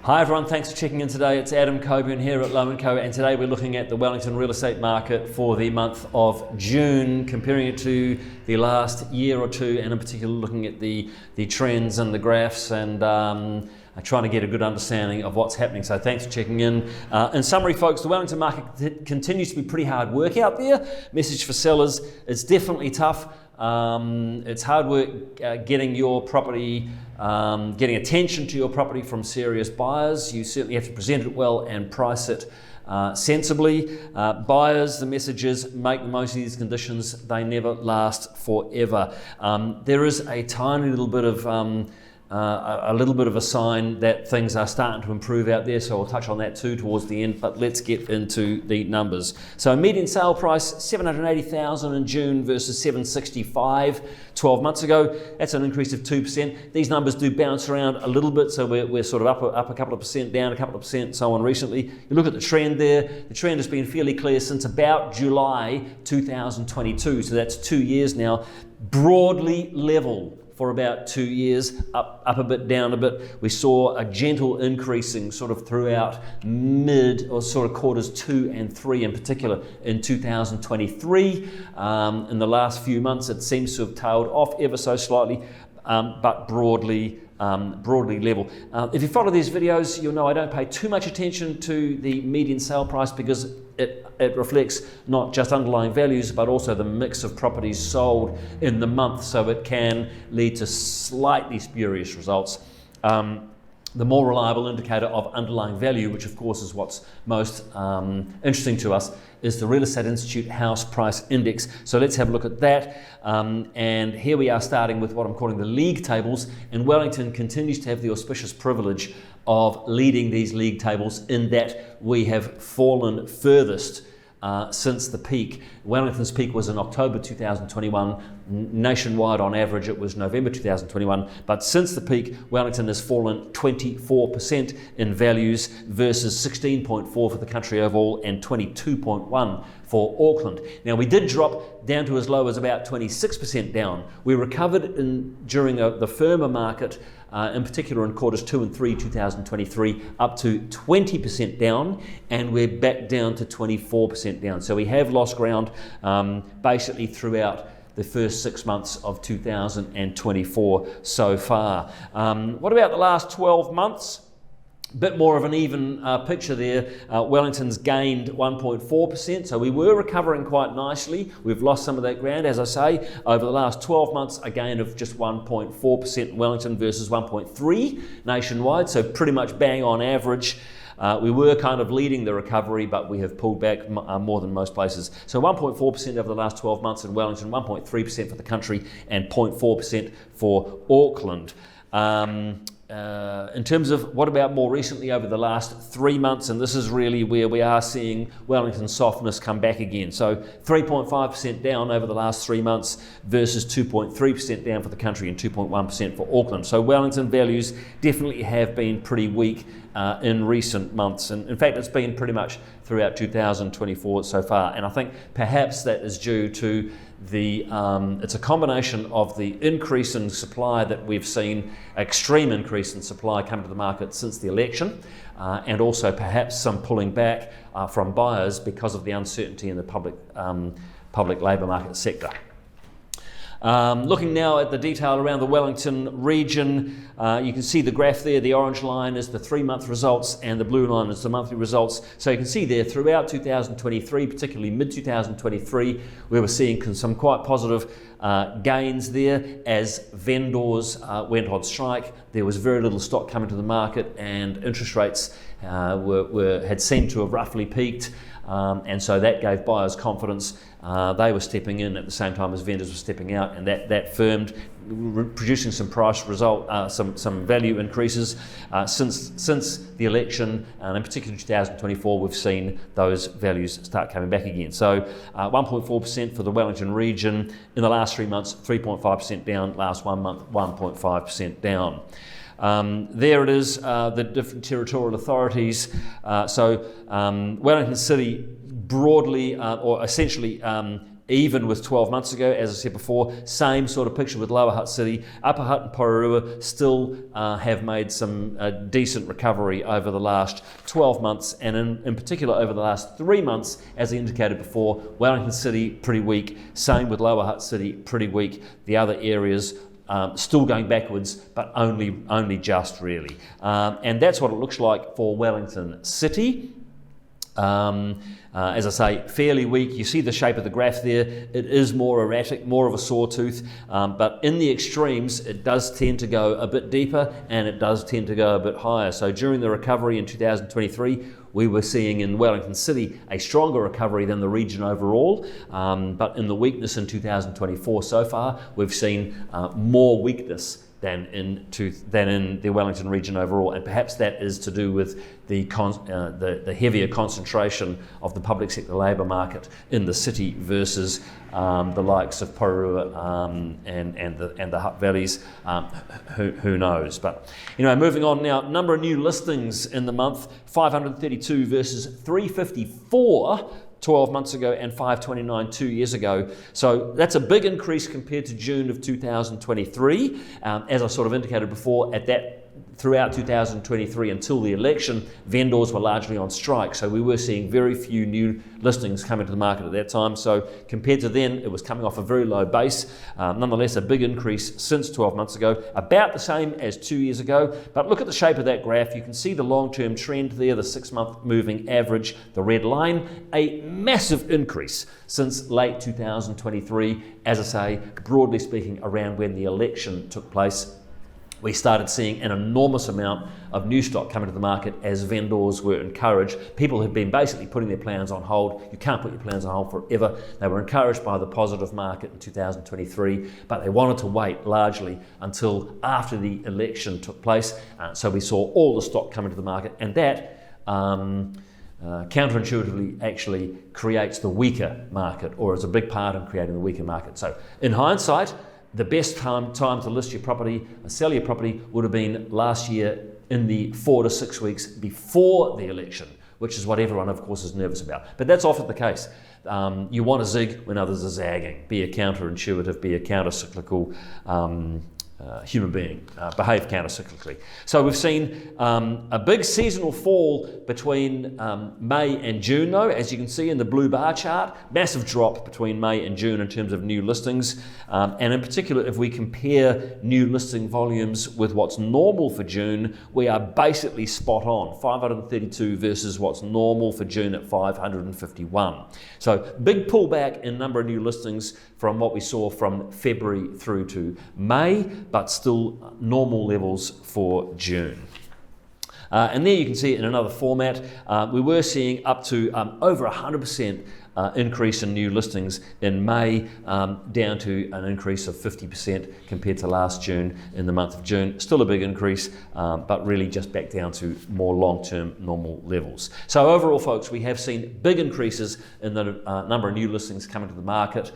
Hi everyone, thanks for checking in today. It's Adam Coburn here at Low & Co, and today we're looking at the Wellington real estate market for the month of June, comparing it to the last year or two, and in particular looking at the trends and the graphs and trying to get a good understanding of what's happening. So thanks for checking in. In summary, folks, the Wellington market continues to be pretty hard work out there. Message for sellers, it's definitely tough. It's hard work getting your property, getting attention to your property from serious buyers. You certainly have to present it well and price it sensibly. Buyers, the message is make the most of these conditions. They never last forever. There is a tiny little bit of a sign that things are starting to improve out there, so we'll touch on that too towards the end, but let's get into the numbers. So median sale price, $780,000 in June versus $765 12 months ago. That's an increase of 2%. These numbers do bounce around a little bit, so we're sort of up a couple of percent, down a couple of percent, so on recently. You look at the trend there, the trend has been fairly clear since about July 2022, so that's 2 years now, broadly level for about 2 years, up a bit, down a bit. We saw a gentle increasing sort of throughout mid or sort of quarters 2 and 3 in particular in 2023. In the last few months it seems to have tailed off ever so slightly, but broadly level. If you follow these videos, you'll know I don't pay too much attention to the median sale price because it reflects not just underlying values but also the mix of properties sold in the month, so it can lead to slightly spurious results. The more reliable indicator of underlying value, which of course is what's most interesting to us, is the Real Estate Institute House Price Index. So let's have a look at that. And here we are starting with what I'm calling the league tables, and Wellington continues to have the auspicious privilege of leading these league tables in that we have fallen furthest since the peak. Wellington's peak was in October 2021. Nationwide on average it was November 2021, but since the peak Wellington has fallen 24% in values versus 16.4 for the country overall and 22.1 for Auckland. Now we did drop down to as low as about 26% down. We recovered during the firmer market, in particular in quarters 2 and 3 2023, up to 20% down, and we're back down to 24% down. So we have lost ground basically throughout the first 6 months of 2024 so far. What about the last 12 months? Bit more of an even picture there. Wellington's gained 1.4%, so we were recovering quite nicely. We've lost some of that ground, as I say. Over the last 12 months, a gain of just 1.4% in Wellington versus 1.3% nationwide, so pretty much bang on average. We were kind of leading the recovery, but we have pulled back more than most places. So 1.4% over the last 12 months in Wellington, 1.3% for the country, and 0.4% for Auckland. In terms of what about more recently over the last 3 months, and this is really where we are seeing Wellington's softness come back again. So 3.5% down over the last 3 months versus 2.3% down for the country and 2.1% for Auckland. So Wellington values definitely have been pretty weak in recent months, and in fact it's been pretty much throughout 2024 so far, and I think perhaps that is due to it's a combination of the increase in supply that we've seen, extreme increase in supply coming to the market since the election, and also perhaps some pulling back from buyers because of the uncertainty in the public labour market sector. Looking now at the detail around the Wellington region, you can see the graph there. The orange line is the 3-month results and the blue line is the monthly results. So you can see there throughout 2023, particularly mid-2023, we were seeing some quite positive gains there as vendors went on strike. There was very little stock coming to the market, and interest rates had seemed to have roughly peaked. And so that gave buyers confidence. They were stepping in at the same time as vendors were stepping out, and that firmed, producing some price result, some value increases. Since the election, and in particular 2024, we've seen those values start coming back again. So 1.4% for the Wellington region in the last 3 months, 3.5% down. Last 1 month, 1.5% down. There it is, the different territorial authorities. So Wellington City broadly or essentially even with 12 months ago. As I said before, same sort of picture with Lower Hutt City. Upper Hutt and Porirua still have made some decent recovery over the last 12 months, and in particular over the last 3 months, as I indicated before. Wellington City pretty weak, same with Lower Hutt City, pretty weak. The other areas still going backwards, but only just really. And that's what it looks like for Wellington City. As I say, fairly weak. You see the shape of the graph there. It is more erratic, more of a sawtooth, but in the extremes it does tend to go a bit deeper and it does tend to go a bit higher. So during the recovery in 2023, we were seeing in Wellington City a stronger recovery than the region overall, but in the weakness in 2024 so far, we've seen more weakness than in the Wellington region overall, and perhaps that is to do with the heavier concentration of the public sector labour market in the city versus the likes of Porirua and the Hutt Valleys. Who knows? But moving on now. Number of new listings in the month: 532 versus 354. 12 months ago and 529 2 years ago. So that's a big increase compared to June of 2023. As I sort of indicated before, throughout 2023 until the election, vendors were largely on strike. So we were seeing very few new listings come into the market at that time. So compared to then, it was coming off a very low base. Nonetheless, a big increase since 12 months ago, about the same as 2 years ago. But look at the shape of that graph. You can see the long-term trend there, the 6-month moving average, the red line, a massive increase since late 2023. As I say, broadly speaking, around when the election took place, we started seeing an enormous amount of new stock coming to the market as vendors were encouraged. People had been basically putting their plans on hold. You can't put your plans on hold forever. They were encouraged by the positive market in 2023, but they wanted to wait largely until after the election took place. So we saw all the stock come into the market, and that counterintuitively actually creates the weaker market, or is a big part in creating the weaker market. So in hindsight, the best time to list your property, sell your property, would have been last year in the 4 to 6 weeks before the election, which is what everyone, of course, is nervous about. But that's often the case. You want to zig when others are zagging. Be a counterintuitive, be a counter-cyclical human being, behave counter-cyclically. So we've seen a big seasonal fall between May and June, though, as you can see in the blue bar chart. Massive drop between May and June in terms of new listings, and in particular, if we compare new listing volumes with what's normal for June, we are basically spot on, 532 versus what's normal for June at 551. So big pullback in number of new listings from what we saw from February through to May, but still normal levels for June. And there you can see it in another format. We were seeing up to over 100% increase in new listings in May, down to an increase of 50% compared to last June in the month of June. Still a big increase, but really just back down to more long-term normal levels. So overall, folks, we have seen big increases in the number of new listings coming to the market.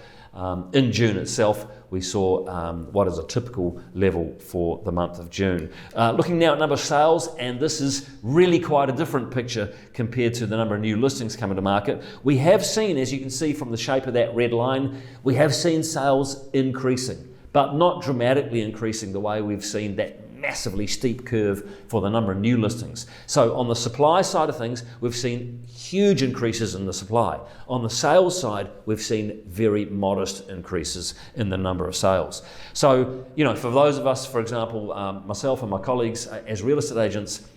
In June itself, we saw what is a typical level for the month of June. Looking now at number of sales, and this is really quite a different picture compared to the number of new listings coming to market. We have seen, as you can see from the shape of that red line, we have seen sales increasing, but not dramatically increasing the way we've seen that massively steep curve for the number of new listings. So on the supply side of things, we've seen huge increases in the supply. On the sales side, we've seen very modest increases in the number of sales. So, for those of us, for example, myself and my colleagues as real estate agents,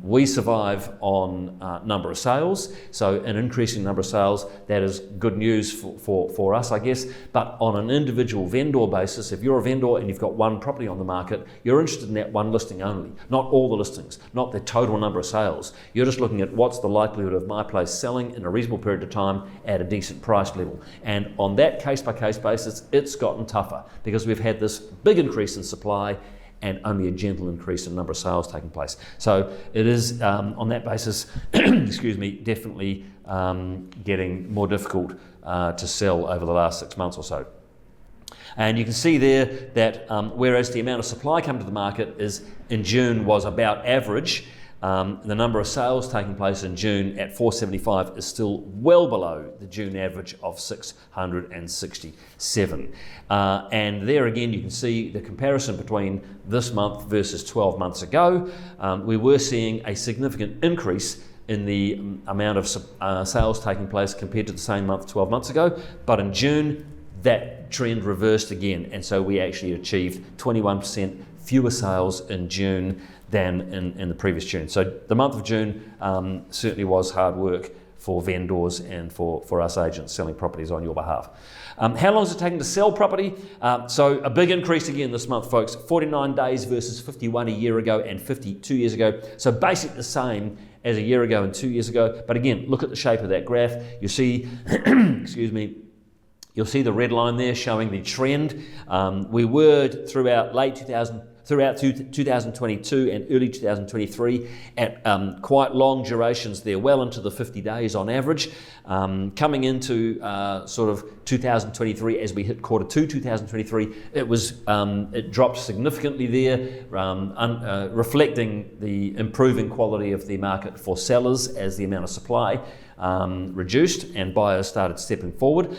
we survive on number of sales. So an increasing number of sales, that is good news for us, I guess. But on an individual vendor basis, if you're a vendor and you've got one property on the market, you're interested in that one listing only, not all the listings, not the total number of sales. You're just looking at what's the likelihood of my place selling in a reasonable period of time at a decent price level. And on that case-by-case basis, it's gotten tougher because we've had this big increase in supply and only a gentle increase in number of sales taking place. So it is, on that basis, definitely getting more difficult to sell over the last 6 months or so. And you can see there that whereas the amount of supply coming to the market in June was about average, The number of sales taking place in June at 475 is still well below the June average of 667. And there again, you can see the comparison between this month versus 12 months ago. We were seeing a significant increase in the amount of sales taking place compared to the same month 12 months ago. But in June, that trend reversed again. And so we actually achieved 21% fewer sales in June than in the previous June. So the month of June certainly was hard work for vendors and for us agents selling properties on your behalf. How long is it taking to sell property? So a big increase again this month, folks. 49 days versus 51 a year ago and 52 years ago. So basically the same as a year ago and 2 years ago. But again, look at the shape of that graph. You see, excuse me, you'll see the red line there showing the trend. We were throughout 2022 and early 2023 at quite long durations there, well into the 50 days on average. Coming into sort of 2023, as we hit quarter 2 2023, it dropped significantly there, reflecting the improving quality of the market for sellers as the amount of supply reduced and buyers started stepping forward.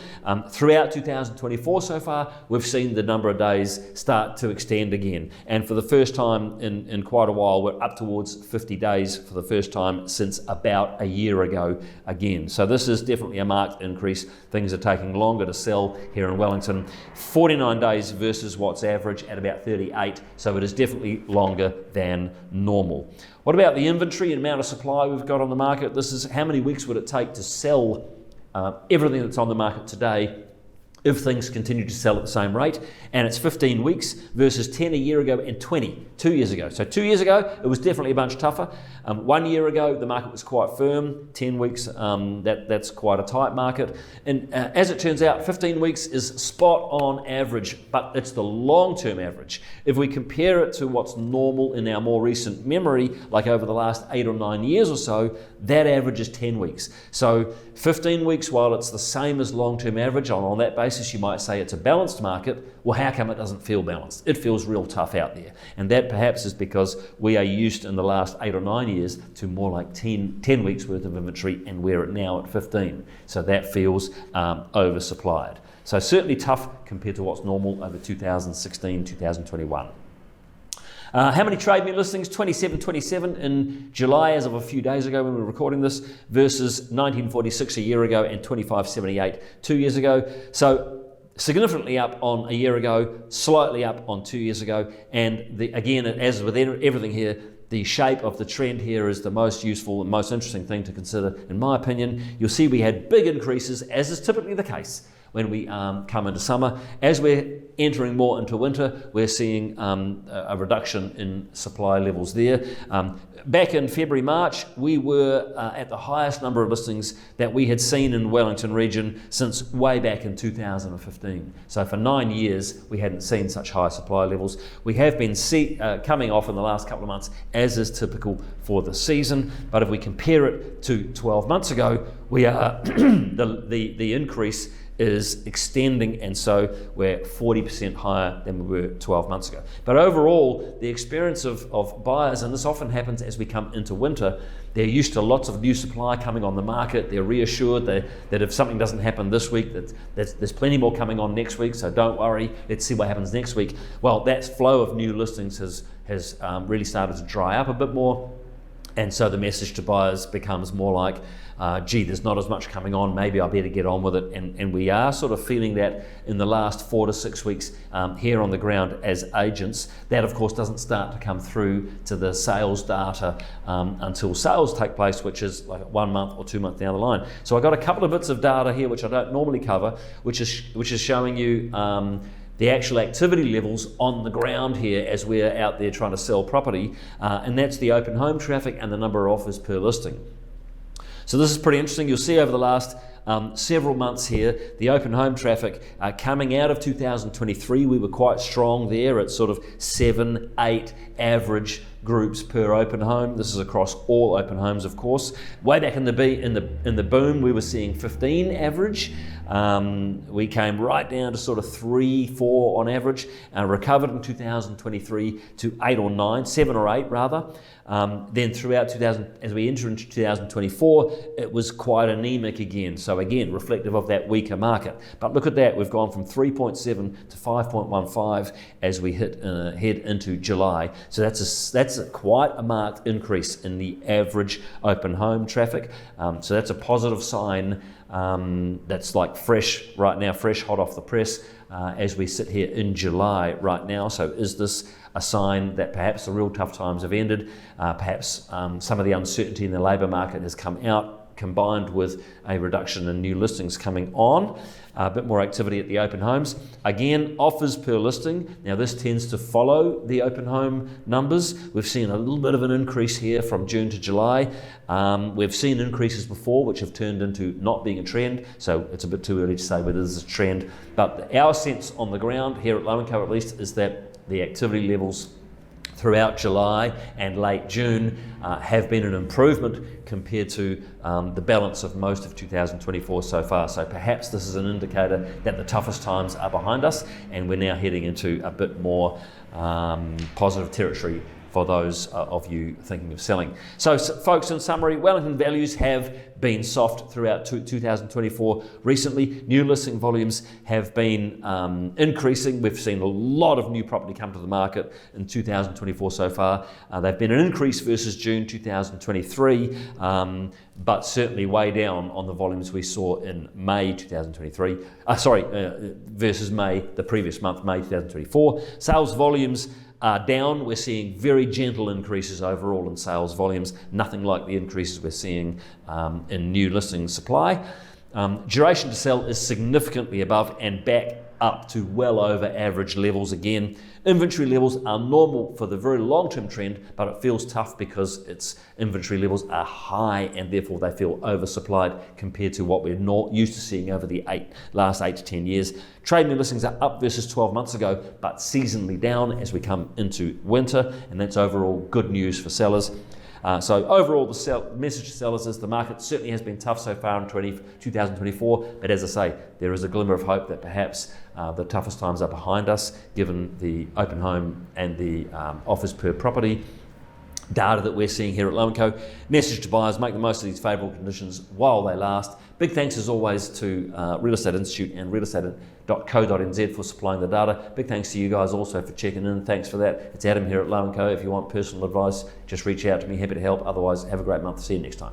Throughout 2024 so far, we've seen the number of days start to extend again. And for the first time in quite a while, we're up towards 50 days for the first time since about a year ago again. So this is definitely a marked increase. Things are taking longer to sell here in Wellington. 49 days versus what's average at about 38. So it is definitely longer than normal. What about the inventory and amount of supply we've got on the market? This is how many weeks would it take to sell everything that's on the market today if things continue to sell at the same rate. And it's 15 weeks versus 10 a year ago and 20 2 years ago. So 2 years ago, it was definitely a bunch tougher. 1 year ago, the market was quite firm. 10 weeks, that's quite a tight market. And as it turns out, 15 weeks is spot on average, but it's the long-term average. If we compare it to what's normal in our more recent memory, like over the last 8 or 9 years or so, that average is 10 weeks. So 15 weeks, while it's the same as long-term average, on that basis you might say it's a balanced market. Well, how come it doesn't feel balanced? It feels real tough out there. And that perhaps is because we are used in the last 8 or 9 years to more like 10 weeks worth of inventory, and we're now at 15. So that feels oversupplied. So certainly tough compared to what's normal over 2016, 2021. How many trade me listings? 27 in July as of a few days ago when we were recording this, versus 1946 a year ago and 2578 2 years ago. So significantly up on a year ago, slightly up on 2 years ago. And again, as with everything here, the shape of the trend here is the most useful and most interesting thing to consider, in my opinion. You'll see we had big increases, as is typically the case when we come into summer. As we're entering more into winter, we're seeing a reduction in supply levels there. Back in February, March, we were at the highest number of listings that we had seen in the Wellington region since way back in 2015. So for 9 years, we hadn't seen such high supply levels. We have been coming off in the last couple of months, as is typical for the season. But if we compare it to 12 months ago, we are the increase is extending, and so we're 40% higher than we were 12 months ago. But overall, the experience of buyers, and this often happens as we come into winter, they're used to lots of new supply coming on the market. They're reassured that if something doesn't happen this week, that there's plenty more coming on next week, so don't worry, let's see what happens next week. Well, that flow of new listings has really started to dry up a bit more, and so the message to buyers becomes more like, gee, there's not as much coming on, maybe I better get on with it. And we are sort of feeling that in the last 4 to 6 weeks here on the ground as agents. That, of course, doesn't start to come through to the sales data until sales take place, which is like 1 month or 2 months down the line. So I got a couple of bits of data here, which I don't normally cover, which is showing you the actual activity levels on the ground here as we're out there trying to sell property, and that's the open home traffic and the number of offers per listing. So this is pretty interesting. You'll see over the last several months here, the open home traffic coming out of 2023, we were quite strong there at sort of 7, 8 average groups per open home. This is across all open homes, of course. Way back in the boom, we were seeing 15 average. We came right down to sort of 3, 4 on average, recovered in 2023 to 8 or 9, 7 or 8 rather. Then throughout as we enter into 2024, it was quite anemic again. So again, reflective of that weaker market. But look at that, we've gone from 3.7 to 5.15 as we head into July. So that's quite a marked increase in the average open home traffic. So that's a positive sign. That's like fresh right now, fresh hot off the press as we sit here in July right now. So is this a sign that perhaps the real tough times have ended? Perhaps some of the uncertainty in the labour market has come out, combined with a reduction in new listings coming on, a bit more activity at the open homes. Again, offers per listing. Now this tends to follow the open home numbers. We've seen a little bit of an increase here from June to July. We've seen increases before which have turned into not being a trend, so it's a bit too early to say whether this is a trend. But our sense on the ground here at Wellington at least is that the activity levels throughout July and late June have been an improvement compared to the balance of most of 2024 so far. So perhaps this is an indicator that the toughest times are behind us and we're now heading into a bit more positive territory for those of you thinking of selling. So folks, in summary, Wellington values have been soft throughout 2024. Recently, new listing volumes have been increasing. We've seen a lot of new property come to the market in 2024 so far. They've been an increase versus June 2023, but certainly way down on the volumes we saw in May 2023. Versus May, the previous month, May 2024. Sales volumes are down. We're seeing very gentle increases overall in sales volumes, nothing like the increases we're seeing in new listing supply. Duration to sell is significantly above and back up to well over average levels again. Inventory levels are normal for the very long-term trend, but it feels tough because its inventory levels are high and therefore they feel oversupplied compared to what we're not used to seeing over the last 8 to 10 years. Trade new listings are up versus 12 months ago, but seasonally down as we come into winter, and that's overall good news for sellers. So overall, the message to sellers is the market certainly has been tough so far in 2024, but as I say, there is a glimmer of hope that perhaps the toughest times are behind us, given the open home and the offers per property data that we're seeing here at Wellington. Message to buyers: make the most of these favourable conditions while they last. Big thanks as always to Real Estate Institute and realestate.co.nz for supplying the data. Big thanks to you guys also for checking in. Thanks for that. It's Adam here at Wellington. If you want personal advice, just reach out to me. Happy to help. Otherwise, have a great month. See you next time.